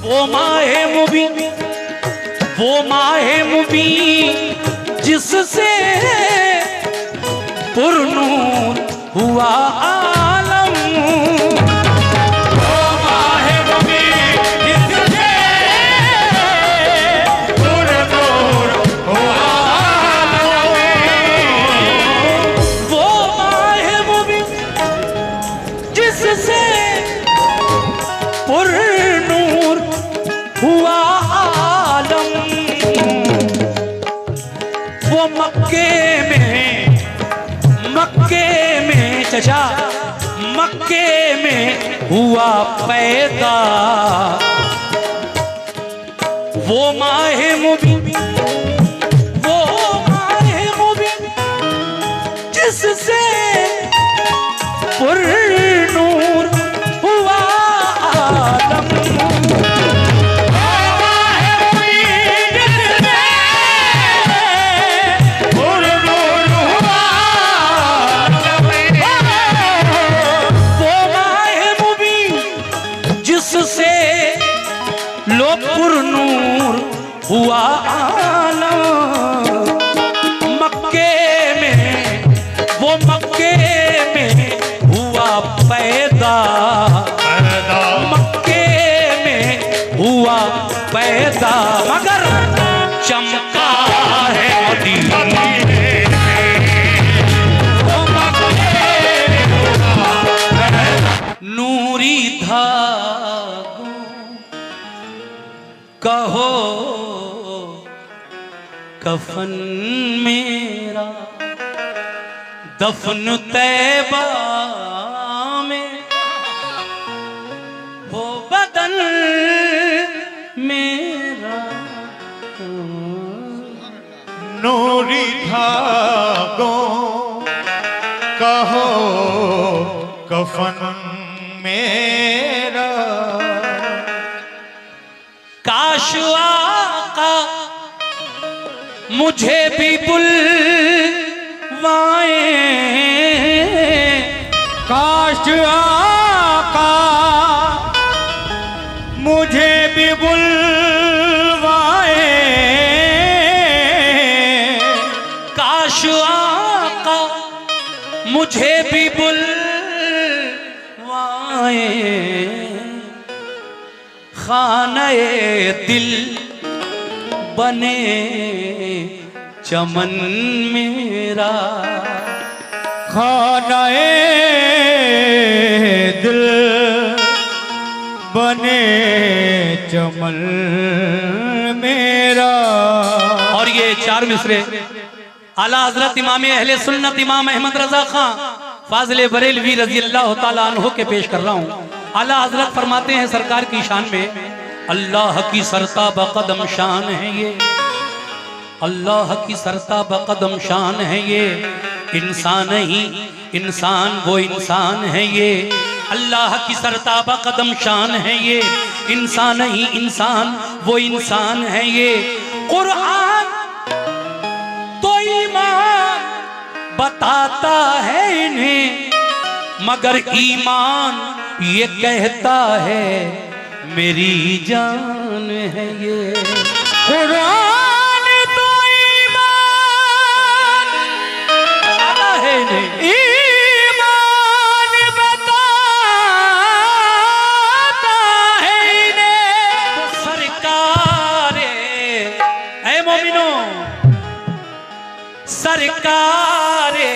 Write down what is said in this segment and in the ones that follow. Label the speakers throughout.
Speaker 1: वो माहे मुबीन जिससे पुरनूर हुआ आलम। वो माहे मुबीन जिससे पुरनूर हुआ आलम। वो माहे मुबीन जिससे पुरनूर हुआ आलम। वो चचा मक्के में हुआ पैदा। वो माहे मुबीन जिससे पुरनूर हुआ आलम। पुरनूर हुआ आलम। मक्के में हुआ पैदा। मक्के में हुआ पैदा मगर चमका है मदीने में। नूरी था कहो कफन मेरा दफन तैबा में हो बदन मेरा।
Speaker 2: नूरी धागों कहो कफन मेरा।
Speaker 1: काश आका मुझे भी बुलवाए।
Speaker 2: काश आका मुझे भी बुलवाए।
Speaker 1: काश आका मुझे भी बुलवाए। खाने दिल बने चमन मेरा।
Speaker 2: खाने दिल बने चमन मेरा।
Speaker 1: और ये चार मिसरे आला हजरत इमाम अहले सुन्नत इमाम अहमद रजा खां फाजिल बरेलवी रजी अल्लाह तआला अन्हु के पेश कर रहा हूँ। आला हजरत फरमाते हैं सरकार की शान में, अल्लाह की सरता बकदम शान है ये। अल्लाह की सरता बकदम शान है ये। इंसान ही इंसान वो इंसान है ये। अल्लाह की सरता बकदम शान है ये। इंसान ही इंसान वो इंसान है ये। कुरान तो ईमान बताता है इन्हें मगर ईमान ये कहता है मेरी जान है ये।
Speaker 2: कुरान तो ईमान
Speaker 1: है
Speaker 2: ईमान बताता है इन्हें।
Speaker 1: सरकारे ऐ मोमिनो सरकारे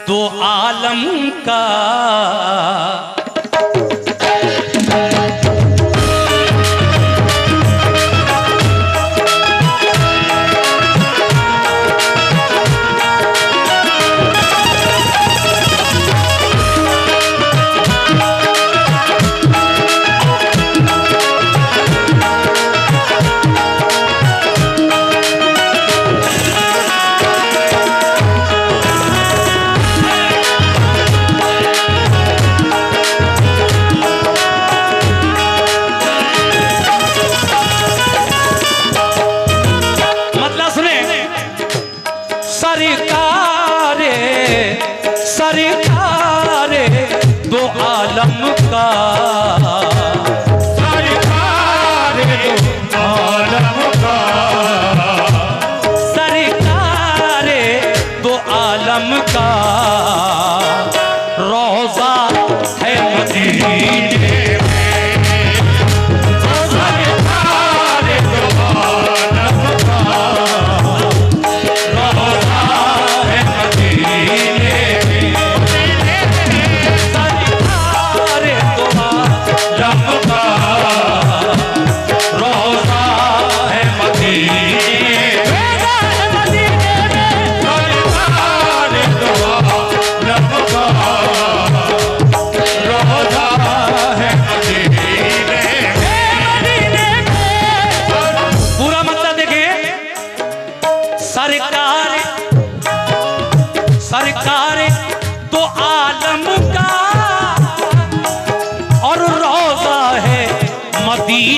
Speaker 1: दो आलम का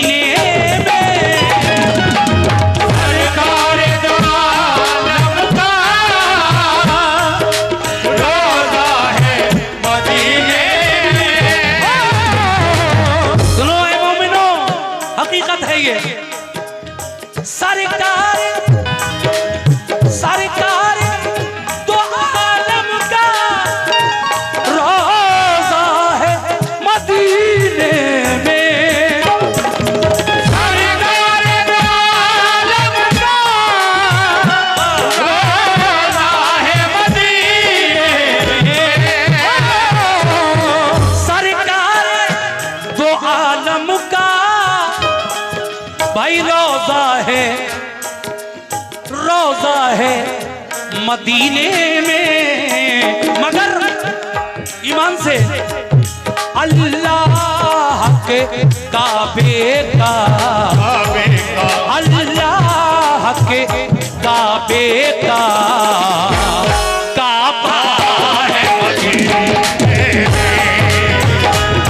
Speaker 1: मदीने में।
Speaker 2: सरकार दो आलम का रोजा है मदीने में।
Speaker 1: सुनो ऐ मोमिनो, हकीकत है ये। सरकार सरकार तो आलम का रोजा है मदीने में।
Speaker 2: सरकार दो आलम का रोजा है मदीने में।
Speaker 1: सरकार दो आलम का भाई रोजा है मदीने में। मगर ईमान से अल्लाह के काबे का, अल्लाह के काबे का काबा है मदीने में।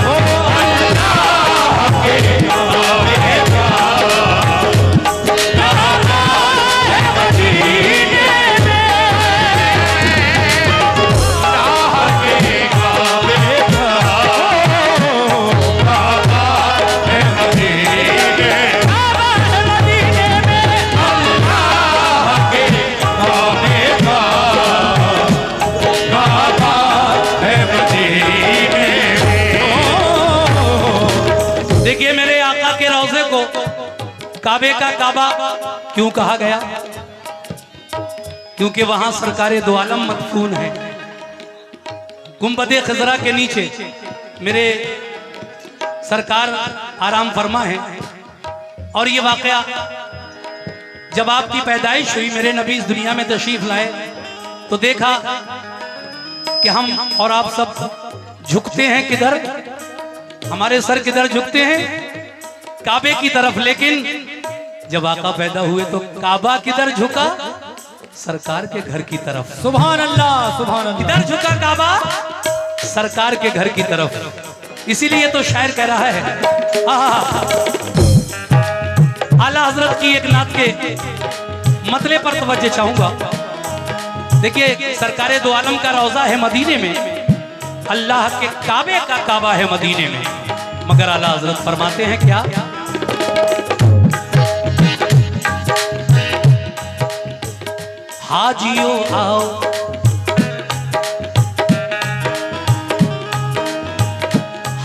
Speaker 1: ओ अल्लाह के काबे का काबा है मदीने में। अल्लाह के काबे का काबा है मदीने में। काबा है मदीने में। अल्लाह के काबे का काबा है मदीने में। देखिए मेरे आका के रोज़े को काबे का काबा क्यों कहा गया? क्योंकि वहां सरकारे दो आलम मदफून है। गुंबदे खजरा के नीचे मेरे सरकार आराम फरमा है। और ये वाकया जब आपकी पैदाइश हुई, मेरे नबी इस दुनिया में तशरीफ लाए, तो देखा कि हम और आप सब झुकते हैं किधर, हमारे सर किधर झुकते हैं? काबे की तरफ। लेकिन जब आका पैदा हुए तो काबा किधर झुका? सरकार के घर की तरफ।
Speaker 2: सुभान अल्लाह, सुभान अल्लाह।
Speaker 1: किधर झुका काबा? सरकार के घर की तरफ। इसीलिए तो शायर कह रहा है, आला हजरत की एक नात के मतले पर तवज्जो चाहूंगा। देखिए सरकारे दो आलम का रोजा है मदीने में, अल्लाह के काबे का काबा है मदीने में। मगर आला हजरत फरमाते हैं क्या? हाजियों आओ,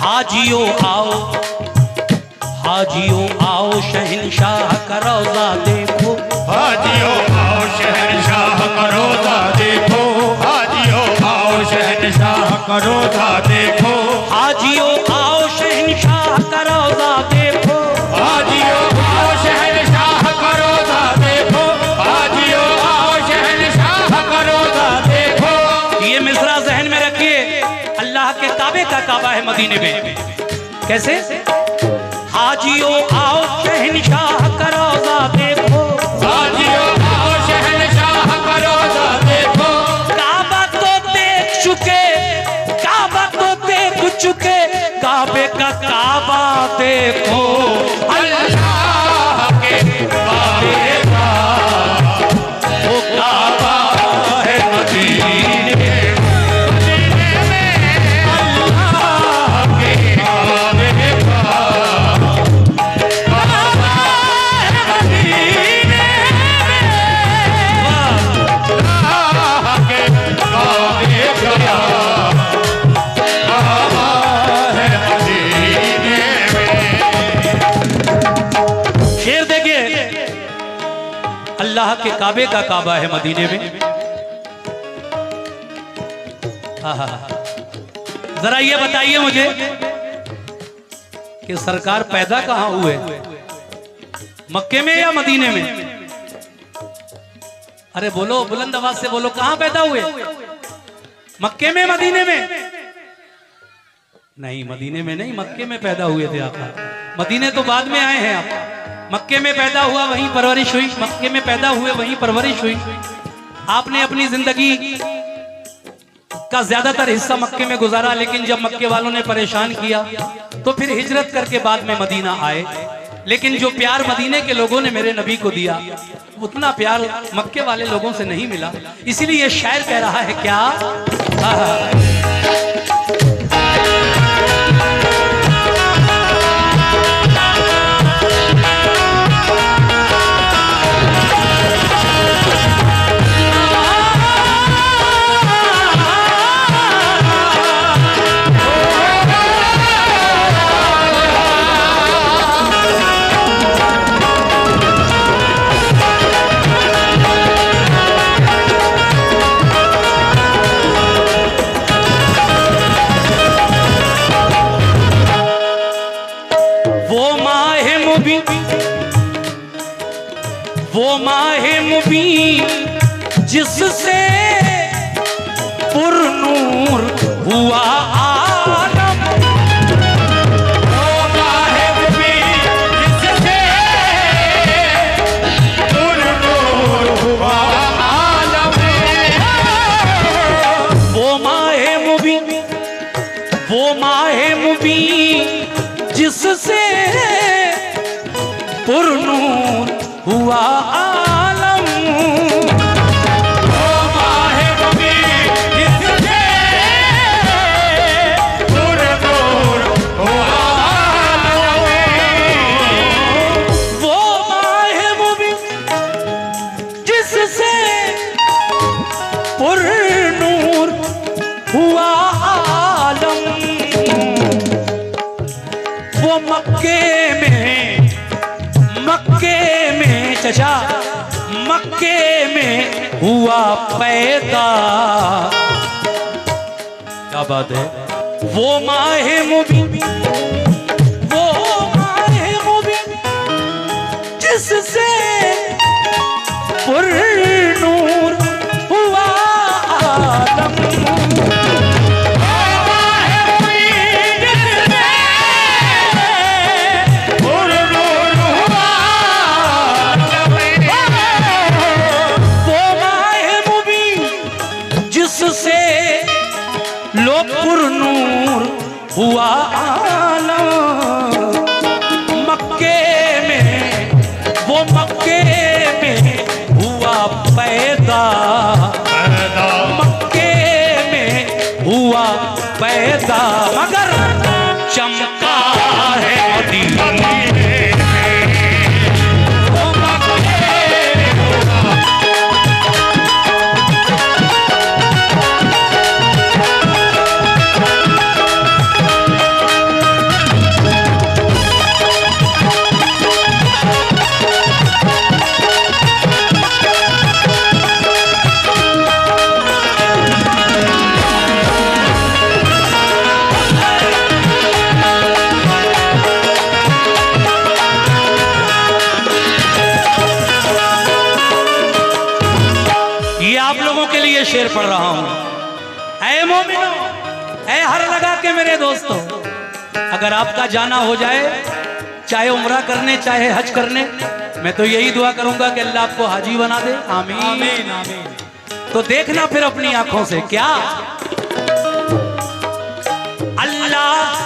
Speaker 1: हाजियों आओ, हाजियों आओ, शहंशाह का रोजा देखो।
Speaker 2: हाजियों आओ शहंशाह का रोजा देखो। हाजियों आओ शहंशाह का रोजा देखो।
Speaker 1: हाजियों आओ, शहंशाह का रोजा देखो।
Speaker 2: हाजियों आओ शहंशाह का रोजा देखो। हाजियों आओ शहंशाह का रोजा देखो।
Speaker 1: ये मिसरा जहन में रखिए, अल्लाह के काबे का काबा है मदीने में। कैसे? हाजियों आओ, शहंशाह का रोजा देखो।
Speaker 2: हाजियों आओ शहंशाह का रोजा देखो।
Speaker 1: काबा तो देख चुके, काबा तो देख चुके, काबे का काबा देखो।
Speaker 2: अल्लाह के काबे का
Speaker 1: वो काबा है मदीने में।
Speaker 2: अल्लाह के काबे का काबा है मदीने में। अल्लाह के काबे का काबा है मदीने में।
Speaker 1: शेर देखिए, अल्लाह के काबे का काबा है मदीने में। आहा, जरा ये बताइए मुझे कि सरकार पैदा कहां हुए, मक्के में या मदीने में? अरे बोलो, बुलंद आवाज से बोलो, कहां पैदा हुए? मक्के में, मदीने में? नहीं, मदीने में नहीं, मक्के में पैदा हुए थे आप। मदीने तो बाद में आए हैं आप। मक्के में पैदा हुआ, वहीं परवरिश हुई। मक्के में पैदा हुए, वहीं परवरिश हुई। आपने अपनी जिंदगी का ज्यादातर हिस्सा मक्के में गुजारा, लेकिन जब मक्के वालों ने परेशान किया तो फिर हिजरत करके बाद में मदीना आए। लेकिन जो प्यार मदीने के लोगों ने मेरे नबी को दिया उतना प्यार मक्के वाले लोगों से नहीं मिला। इसीलिए ये शायर कह रहा है क्या, वो माहे मुबीन जिससे पुरनूर हुआ आलम,
Speaker 2: वो माहे मुबीन जिससे पुरनूर हुआ आलम,
Speaker 1: वो माहे मुबीन जिससे पुरनूर हुआ आलम,
Speaker 2: वो माहे मुबीन जिससे पुरनूर हुआ आलम,
Speaker 1: वो माहे मुबीन जिससे पुरनूर हुआ आलम, वो मक्के में चचा मक्के में हुआ पैदा। क्या बात है। वो माहे मुबीन जिससे पुरनूर हुआ आलम, पुरनूर हुआ आलम, मक्के में हुआ पैदा, मक्के में हुआ पैदा, मगर चमका है मदीने शेर पढ़ रहा हूं। ऐ मोमिनो, ऐ हर लगा के मेरे दोस्तों, अगर आपका जाना हो जाए, चाहे उम्रा करने चाहे हज करने, मैं तो यही दुआ करूंगा कि अल्लाह आपको हाजी बना दे। आमीन आमीन आमीन। तो देखना फिर अपनी आंखों से क्या, अल्लाह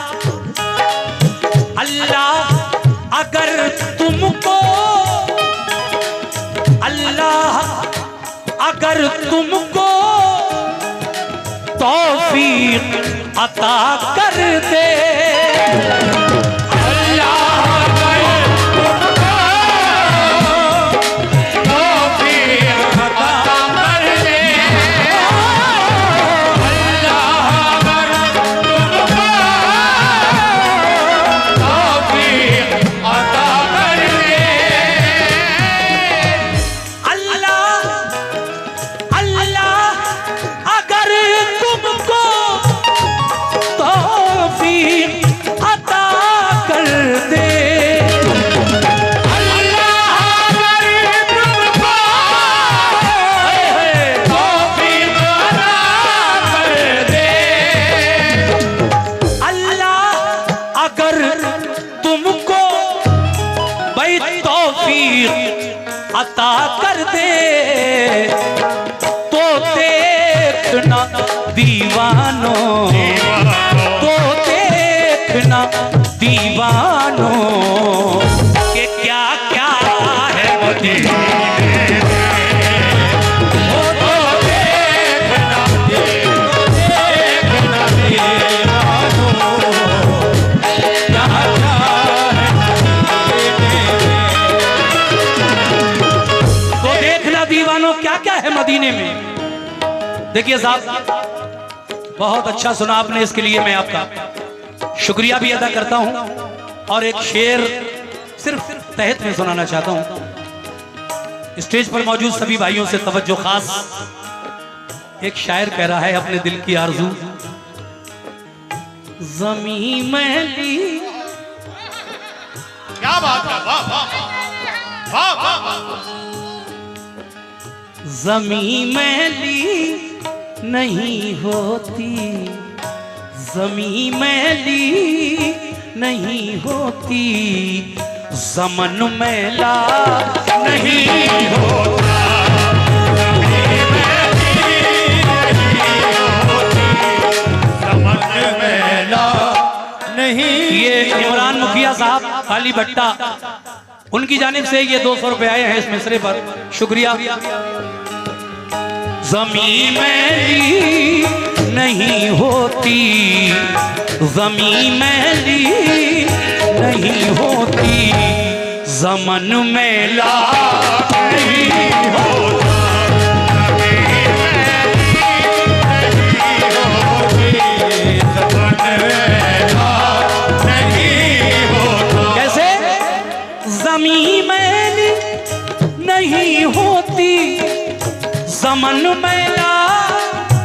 Speaker 1: अल्लाह अगर तुमको, अल्लाह अगर तुमको तौफीक अता कर दे, अता कर दे, तो देखना दीवानों, तो देखना दीवानों के
Speaker 2: मदीने में, वो तो देखना देखना दीवानो, क्या क्या है मदीने में।
Speaker 1: तो देखना दीवानों क्या क्या है मदीने में। देखिए साहब, बहुत अच्छा सुना आपने, इसके लिए मैं आपका शुक्रिया भी अदा करता हूं। और एक शेर सिर्फ तहत में सुनाना चाहता हूं। स्टेज पर मौजूद सभी भाइयों से तवज्जो खास। एक शायर कह रहा है अपने दिल की आरज़ू, ज़मीं मैली।
Speaker 2: क्या बात है, वाह वाह वाह वाह वाह।
Speaker 1: ज़मीं मैली नहीं होती, ज़मीं मैली नहीं होती, ज़मन मैला नहीं
Speaker 2: होता, ज़मीं मैली नहीं होती, ज़मन मैला नहीं।
Speaker 1: ये इमरान मुखिया साहब काली भट्टा, उनकी जानिब से ये 200 रुपए आए हैं इस मिसरे पर, शुक्रिया। ज़मीं मैली नहीं होती, ज़मीं मैली नहीं होती, ज़मन मैला नहीं होता,
Speaker 2: ज़मीं मैली नहीं होती, ज़मन मैला नहीं होता।
Speaker 1: कैसे? ज़मीं मैली नहीं होती, ज़मन मैला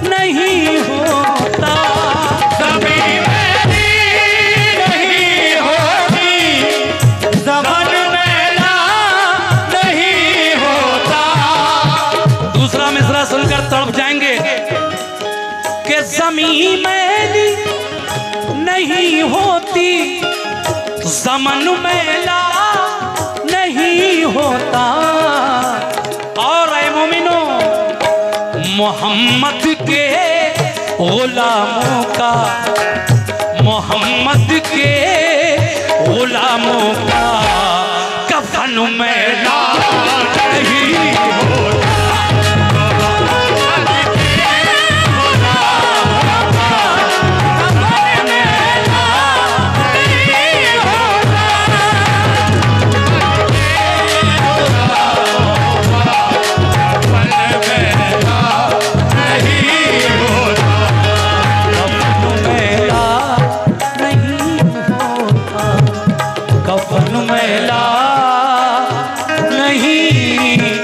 Speaker 1: नहीं होता,
Speaker 2: ज़मीं मैली नहीं होती, ज़मन मैला नहीं होता।
Speaker 1: दूसरा मिसरा सुनकर तड़प जाएंगे कि ज़मीं मैली नहीं होती, ज़मन मैला नहीं होता। और ऐ मोमिनो, मोहम्मद के गुलामों का, मोहम्मद के गुलामों का कफन मैला नहीं होता, कफन मैला नहीं